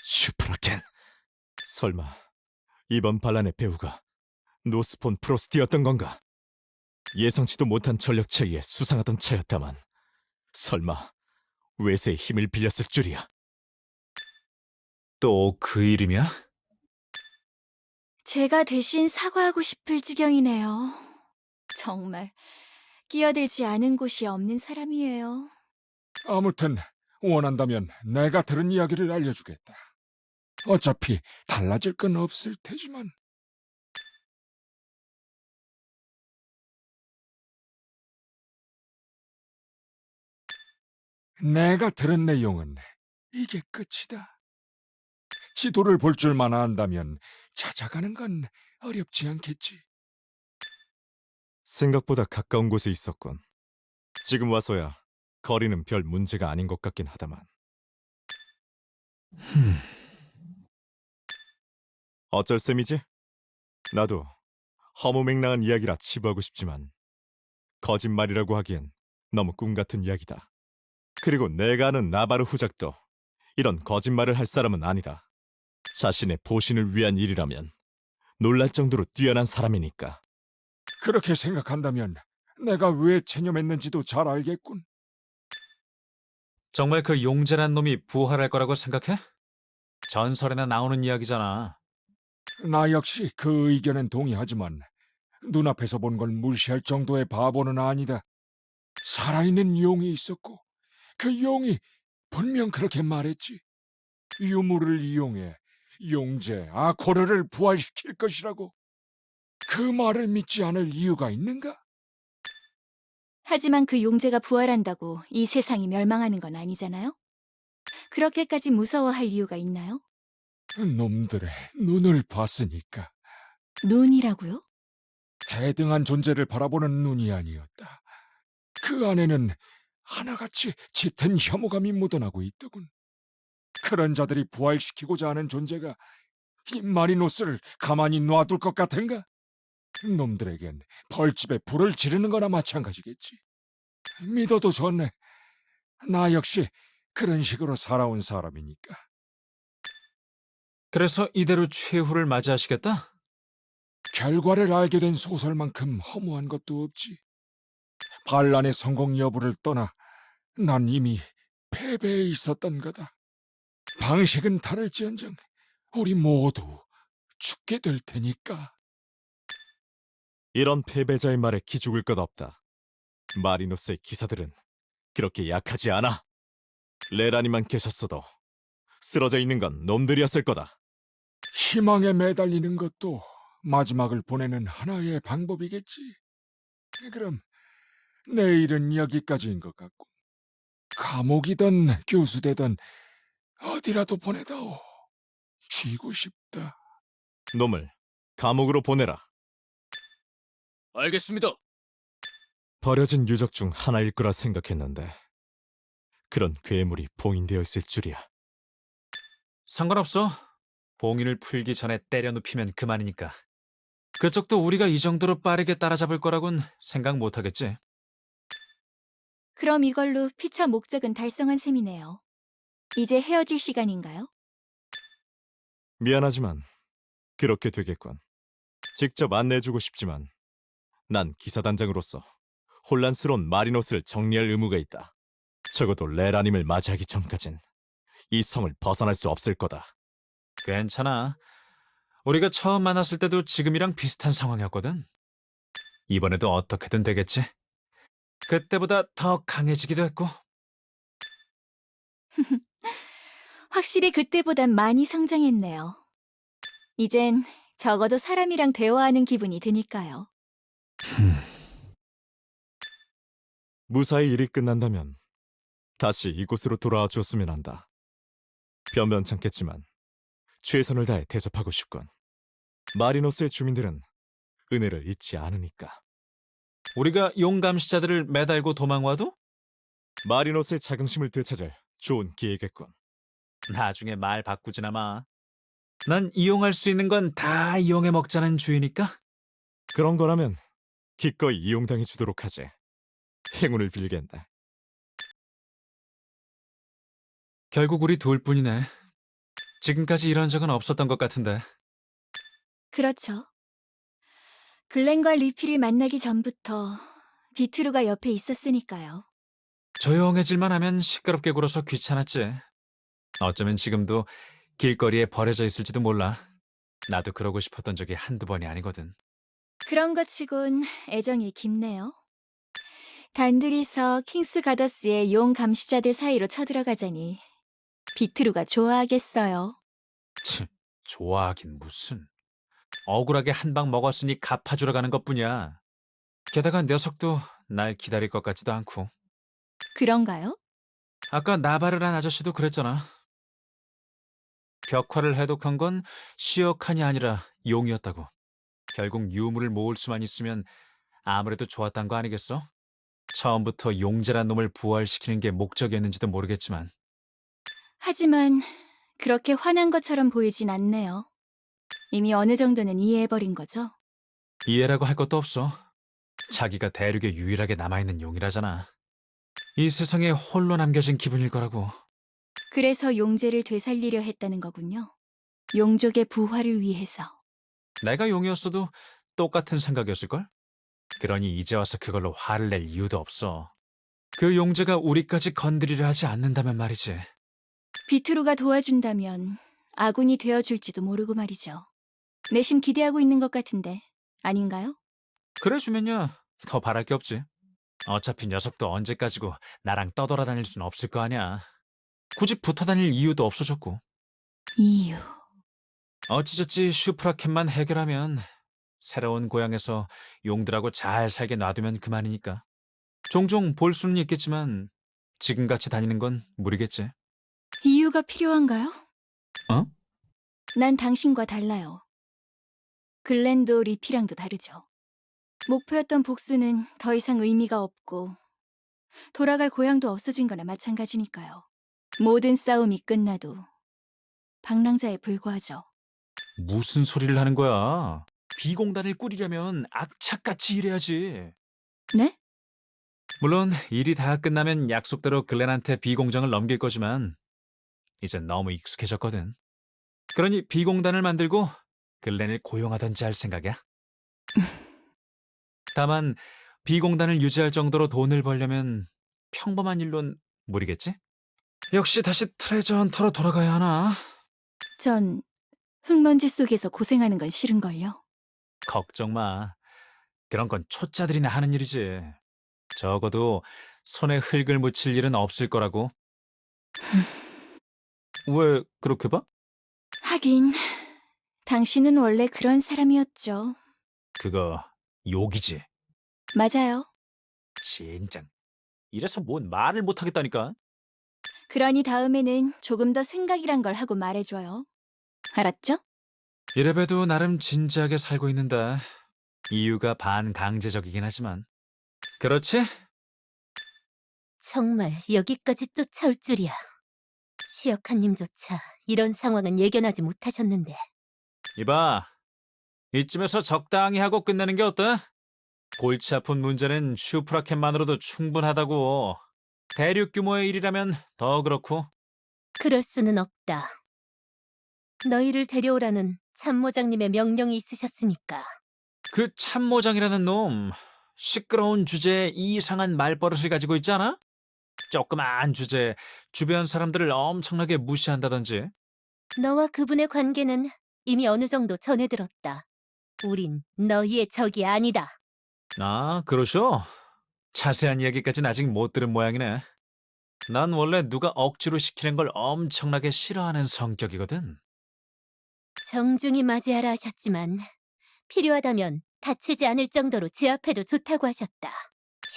슈프라켄. 설마 이번 반란의 배우가 노스폰 프로스트였던 건가? 예상치도 못한 전력 차이에 수상하던 차였다만 설마 외세의 힘을 빌렸을 줄이야. 또 그 이름이야? 제가 대신 사과하고 싶을 지경이네요. 정말 끼어들지 않은 곳이 없는 사람이에요. 아무튼 원한다면 내가 들은 이야기를 알려주겠다. 어차피 달라질 건 없을 테지만. 내가 들은 내용은 이게 끝이다. 지도를 볼 줄만 안다면 찾아가는 건 어렵지 않겠지. 생각보다 가까운 곳에 있었군. 지금 와서야 거리는 별 문제가 아닌 것 같긴 하다만. 어쩔 셈이지? 나도 허무맹랑한 이야기라 치부하고 싶지만 거짓말이라고 하기엔 너무 꿈 같은 이야기다. 그리고 내가 아는 나바르 후작도 이런 거짓말을 할 사람은 아니다. 자신의 보신을 위한 일이라면 놀랄 정도로 뛰어난 사람이니까. 그렇게 생각한다면 내가 왜 체념했는지도 잘 알겠군. 정말 그 용재란 놈이 부활할 거라고 생각해? 전설에나 나오는 이야기잖아. 나 역시 그 의견엔 동의하지만 눈앞에서 본 걸 무시할 정도의 바보는 아니다. 살아있는 용이 있었고 그 용이 분명 그렇게 말했지. 유물을 이용해 용제 아코르를 부활시킬 것이라고. 그 말을 믿지 않을 이유가 있는가? 하지만 그 용제가 부활한다고 이 세상이 멸망하는 건 아니잖아요? 그렇게까지 무서워할 이유가 있나요? 놈들의 눈을 봤으니까. 눈이라고요? 대등한 존재를 바라보는 눈이 아니었다. 그 안에는 하나같이 짙은 혐오감이 묻어나고 있더군. 그런 자들이 부활시키고자 하는 존재가 이 마리노스를 가만히 놔둘 것 같은가? 놈들에겐 벌집에 불을 지르는 거나 마찬가지겠지. 믿어도 좋네. 나 역시 그런 식으로 살아온 사람이니까. 그래서 이대로 최후를 맞이하시겠다? 결과를 알게 된 소설만큼 허무한 것도 없지. 반란의 성공 여부를 떠나 난 이미 패배해 있었던 거다. 방식은 다를지언정 우리 모두 죽게 될 테니까. 이런 패배자의 말에 기죽을 것 없다. 마리노스의 기사들은 그렇게 약하지 않아. 레라니만 계셨어도 쓰러져 있는 건 놈들이었을 거다. 희망에 매달리는 것도 마지막을 보내는 하나의 방법이겠지. 그럼 내일은 여기까지인 것 같고, 감옥이든 교수되든 어디라도 보내다오. 쉬고 싶다. 놈을 감옥으로 보내라. 알겠습니다. 버려진 유적 중 하나일 거라 생각했는데 그런 괴물이 봉인되어 있을 줄이야. 상관없어. 봉인을 풀기 전에 때려 눕히면 그만이니까. 그쪽도 우리가 이 정도로 빠르게 따라잡을 거라곤 생각 못하겠지. 그럼 이걸로 피차 목적은 달성한 셈이네요. 이제 헤어질 시간인가요? 미안하지만 그렇게 되겠군. 직접 안내해주고 싶지만 난 기사단장으로서 혼란스러운 마리노스를 정리할 의무가 있다. 적어도 레라님을 맞이하기 전까진 이 성을 벗어날 수 없을 거다. 괜찮아. 우리가 처음 만났을 때도 지금이랑 비슷한 상황이었거든. 이번에도 어떻게든 되겠지. 그때보다 더 강해지기도 했고. 확실히 그때보단 많이 성장했네요. 이젠 적어도 사람이랑 대화하는 기분이 드니까요. 무사히 일이 끝난다면 다시 이곳으로 돌아와 주었으면 한다. 변변찮겠지만 최선을 다해 대접하고 싶군. 마리노스의 주민들은 은혜를 잊지 않으니까. 우리가 용감시자들을 매달고 도망와도 마리노스의 자긍심을 되찾을 좋은 기회겠군. 나중에 말 바꾸지나 마. 난 이용할 수 있는 건 다 이용해 먹자는 주의니까. 그런 거라면 기꺼이 이용당해 주도록 하지. 행운을 빌겠네. 결국 우리 둘뿐이네. 지금까지 이런 적은 없었던 것 같은데. 그렇죠. 글렌과 리필이 만나기 전부터 비트루가 옆에 있었으니까요. 조용해질만 하면 시끄럽게 굴어서 귀찮았지. 어쩌면 지금도 길거리에 버려져 있을지도 몰라. 나도 그러고 싶었던 적이 한두 번이 아니거든. 그런 것 치곤 애정이 깊네요. 단둘이서 킹스 가더스의 용 감시자들 사이로 쳐들어가자니 비트루가 좋아하겠어요. 치, 좋아하긴 무슨. 억울하게 한 방 먹었으니 갚아주러 가는 것뿐이야. 게다가 녀석도 날 기다릴 것 같지도 않고. 그런가요? 아까 나바르란 아저씨도 그랬잖아. 벽화를 해독한 건 시어칸이 아니라 용이었다고. 결국 유물을 모을 수만 있으면 아무래도 좋았단 거 아니겠어? 처음부터 용재란 놈을 부활시키는 게 목적이었는지도 모르겠지만. 하지만 그렇게 화난 것처럼 보이진 않네요. 이미 어느 정도는 이해해버린 거죠? 이해라고 할 것도 없어. 자기가 대륙에 유일하게 남아있는 용이라잖아. 이 세상에 홀로 남겨진 기분일 거라고. 그래서 용제를 되살리려 했다는 거군요. 용족의 부활을 위해서. 내가 용이었어도 똑같은 생각이었을걸? 그러니 이제 와서 그걸로 화를 낼 이유도 없어. 그 용제가 우리까지 건드리려 하지 않는다면 말이지. 비트루가 도와준다면 아군이 되어줄지도 모르고 말이죠. 내심 기대하고 있는 것 같은데 아닌가요? 그래 주면요, 더 바랄 게 없지. 어차피 녀석도 언제까지고 나랑 떠돌아다닐 순 없을 거 아니야. 굳이 붙어다닐 이유도 없어졌고. 이유. 어찌저찌 슈프라켓만 해결하면 새로운 고향에서 용들하고 잘 살게 놔두면 그만이니까. 종종 볼 수는 있겠지만 지금같이 다니는 건 무리겠지. 이유가 필요한가요? 어? 난 당신과 달라요. 글렌도 리피랑도 다르죠. 목표였던 복수는 더 이상 의미가 없고 돌아갈 고향도 없어진 거나 마찬가지니까요. 모든 싸움이 끝나도 방랑자에 불과하죠. 무슨 소리를 하는 거야? 비공단을 꾸리려면 악착같이 일해야지. 네? 물론 일이 다 끝나면 약속대로 글렌한테 비공정을 넘길 거지만 이젠 너무 익숙해졌거든. 그러니 비공단을 만들고 글렌을 고용하던지 할 생각이야. 다만 비공단을 유지할 정도로 돈을 벌려면 평범한 일론 무리겠지? 역시 다시 트레저 헌터로 돌아가야 하나? 전 흙먼지 속에서 고생하는 건 싫은걸요. 걱정 마. 그런 건 초짜들이나 하는 일이지. 적어도 손에 흙을 묻힐 일은 없을 거라고. 왜 그렇게 봐? 하긴 당신은 원래 그런 사람이었죠. 그거 욕이지. 맞아요. 진짜. 이래서 뭔 말을 못하겠다니까. 그러니 다음에는 조금 더 생각이란 걸 하고 말해줘요. 알았죠? 이래봬도 나름 진지하게 살고 있는데 이유가 반강제적이긴 하지만. 그렇지? 정말 여기까지 쫓아올 줄이야. 시어카님조차 이런 상황은 예견하지 못하셨는데. 이봐. 이쯤에서 적당히 하고 끝내는 게 어때? 골치 아픈 문제는 슈프라켓만으로도 충분하다고. 대륙 규모의 일이라면 더 그렇고. 그럴 수는 없다. 너희를 데려오라는 참모장님의 명령이 있으셨으니까. 그 참모장이라는 놈 시끄러운 주제에 이상한 말버릇을 가지고 있지 않아? 조그만 주제에 주변 사람들을 엄청나게 무시한다든지. 너와 그분의 관계는 이미 어느 정도 전해들었다. 우린 너희의 적이 아니다. 아, 그러셔? 자세한 이야기까지는 아직 못 들은 모양이네. 난 원래 누가 억지로 시키는 걸 엄청나게 싫어하는 성격이거든. 정중히 맞이하라 하셨지만 필요하다면 다치지 않을 정도로 제압해도 좋다고 하셨다.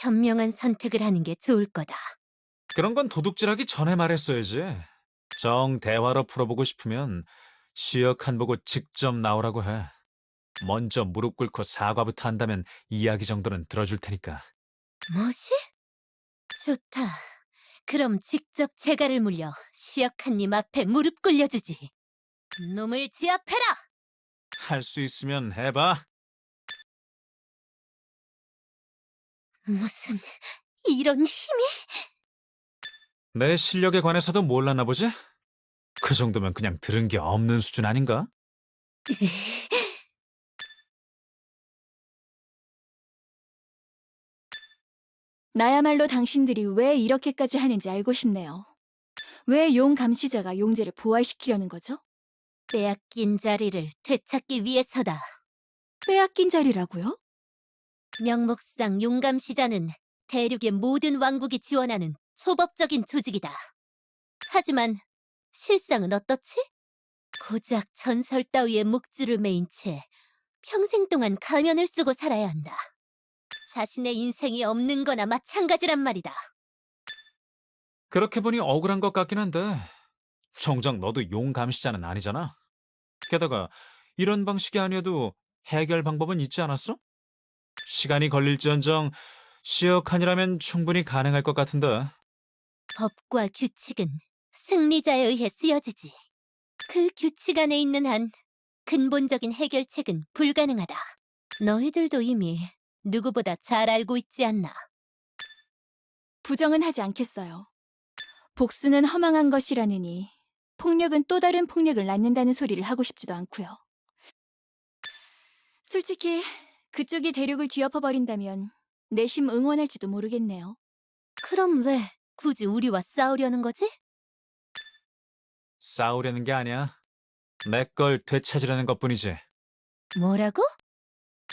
현명한 선택을 하는 게 좋을 거다. 그런 건 도둑질하기 전에 말했어야지. 정 대화로 풀어보고 싶으면 시역 한 보고 직접 나오라고 해. 먼저 무릎 꿇고 사과부터 한다면 이야기 정도는 들어줄 테니까. 뭐시? 좋다. 그럼 직접 재갈을 물려 시약한님 앞에 무릎 꿇려주지. 놈을 제압해라! 할 수 있으면 해봐. 무슨 이런 힘이? 내 실력에 관해서도 몰랐나 보지? 그 정도면 그냥 들은 게 없는 수준 아닌가? 나야말로 당신들이 왜 이렇게까지 하는지 알고 싶네요. 왜 용 감시자가 용제를 부활시키려는 거죠? 빼앗긴 자리를 되찾기 위해서다. 빼앗긴 자리라고요? 명목상 용감시자는 대륙의 모든 왕국이 지원하는 초법적인 조직이다. 하지만 실상은 어떻지? 고작 전설 따위의 목줄을 매인 채 평생 동안 가면을 쓰고 살아야 한다. 자신의 인생이 없는 거나 마찬가지란 말이다. 그렇게 보니 억울한 것 같긴 한데 정작 너도 용 감시자는 아니잖아. 게다가 이런 방식이 아니어도 해결 방법은 있지 않았어? 시간이 걸릴지언정 시어칸이라면 충분히 가능할 것 같은데. 법과 규칙은 승리자에 의해 쓰여지지. 그 규칙 안에 있는 한 근본적인 해결책은 불가능하다. 너희들도 이미 누구보다 잘 알고 있지 않나. 부정은 하지 않겠어요. 복수는 허망한 것이라느니 폭력은 또 다른 폭력을 낳는다는 소리를 하고 싶지도 않고요. 솔직히 그쪽이 대륙을 뒤엎어버린다면 내심 응원할지도 모르겠네요. 그럼 왜 굳이 우리와 싸우려는 거지? 싸우려는 게 아니야. 내 걸 되찾으려는 것뿐이지. 뭐라고?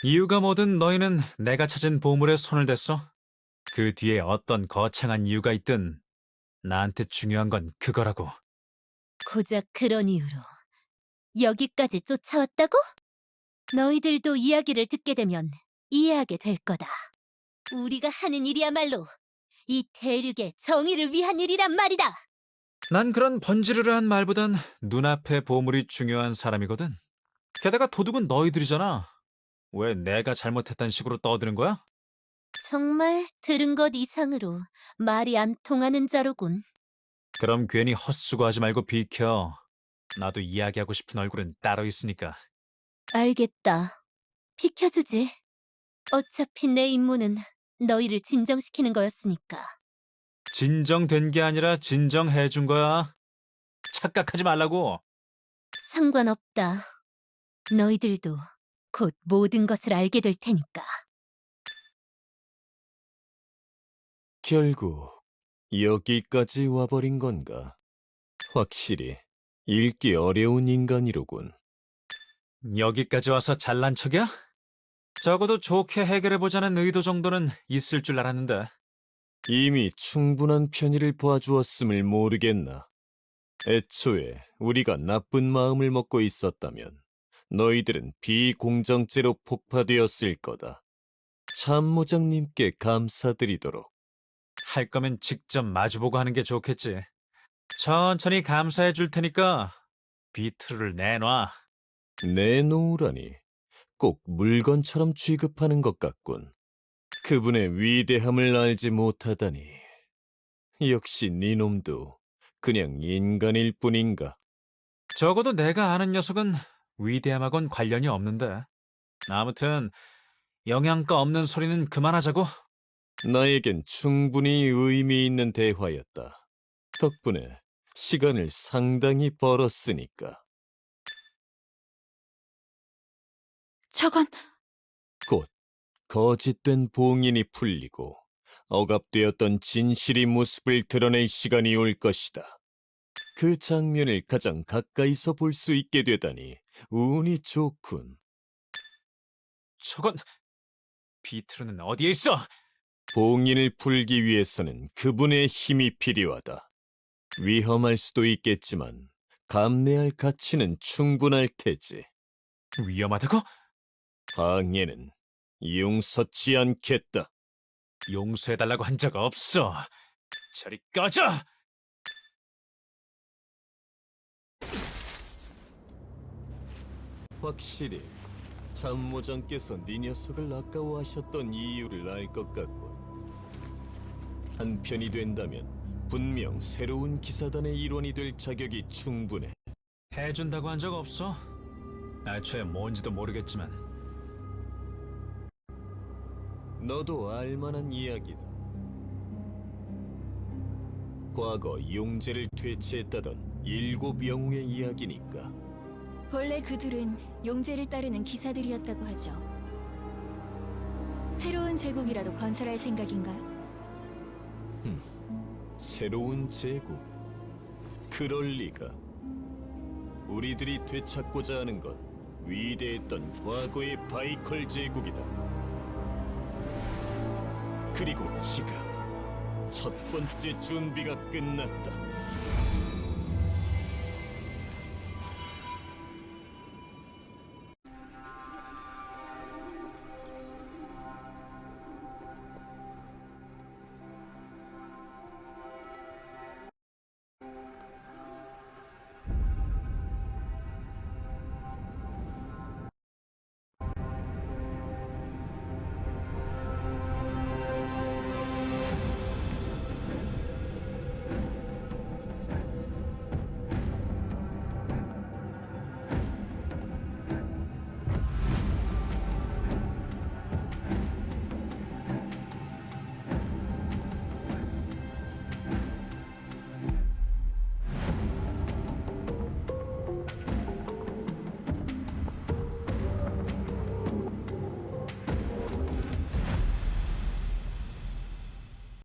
이유가 뭐든 너희는 내가 찾은 보물에 손을 댔어. 그 뒤에 어떤 거창한 이유가 있든 나한테 중요한 건 그거라고. 고작 그런 이유로 여기까지 쫓아왔다고? 너희들도 이야기를 듣게 되면 이해하게 될 거다. 우리가 하는 일이야말로 이 대륙의 정의를 위한 일이란 말이다. 난 그런 번지르르한 말보단 눈앞의 보물이 중요한 사람이거든. 게다가 도둑은 너희들이잖아. 왜 내가 잘못했다는 식으로 떠드는 거야? 정말 들은 것 이상으로 말이 안 통하는 자로군. 그럼 괜히 헛수고하지 말고 비켜. 나도 이야기하고 싶은 얼굴은 따로 있으니까. 알겠다. 비켜주지. 어차피 내 임무는 너희를 진정시키는 거였으니까. 진정된 게 아니라 진정해준 거야. 착각하지 말라고. 상관없다. 너희들도 곧 모든 것을 알게 될 테니까. 결국 여기까지 와버린 건가? 확실히 읽기 어려운 인간이로군. 여기까지 와서 잘난 척이야? 적어도 좋게 해결해보자는 의도 정도는 있을 줄 알았는데. 이미 충분한 편의를 봐주었음을 모르겠나. 애초에 우리가 나쁜 마음을 먹고 있었다면 너희들은 비공정죄로 폭파되었을 거다. 참모장님께 감사드리도록. 할 거면 직접 마주보고 하는 게 좋겠지. 천천히 감사해 줄 테니까 비트를 내놔. 내놓으라니 꼭 물건처럼 취급하는 것 같군. 그분의 위대함을 알지 못하다니. 역시 네놈도 그냥 인간일 뿐인가. 적어도 내가 아는 녀석은 위대함하고는 관련이 없는데. 아무튼 영양가 없는 소리는 그만하자고. 나에겐 충분히 의미 있는 대화였다. 덕분에 시간을 상당히 벌었으니까. 저건 곧 거짓된 봉인이 풀리고 억압되었던 진실의 모습을 드러낼 시간이 올 것이다. 그 장면을 가장 가까이서 볼 수 있게 되다니 운이 좋군. 저건 비트르는 어디에 있어? 봉인을 풀기 위해서는 그분의 힘이 필요하다. 위험할 수도 있겠지만 감내할 가치는 충분할 테지. 위험하다고? 방해는 용서치 않겠다. 용서해달라고 한 적 없어. 저리 꺼져! 확실히 참모장께서 네 녀석을 아까워하셨던 이유를 알 것 같군. 한편이 된다면 분명 새로운 기사단의 일원이 될 자격이 충분해. 해준다고 한 적 없어. 애초에 뭔지도 모르겠지만. 너도 알만한 이야기다. 과거 용제를 퇴치했다던 7 영웅의 이야기니까. 본래 그들은 용제를 따르는 기사들이었다고 하죠. 새로운 제국이라도 건설할 생각인가요? 새로운 제국? 그럴 리가. 우리들이 되찾고자 하는 건 위대했던 과거의 바이컬 제국이다. 그리고 지금 첫 번째 준비가 끝났다.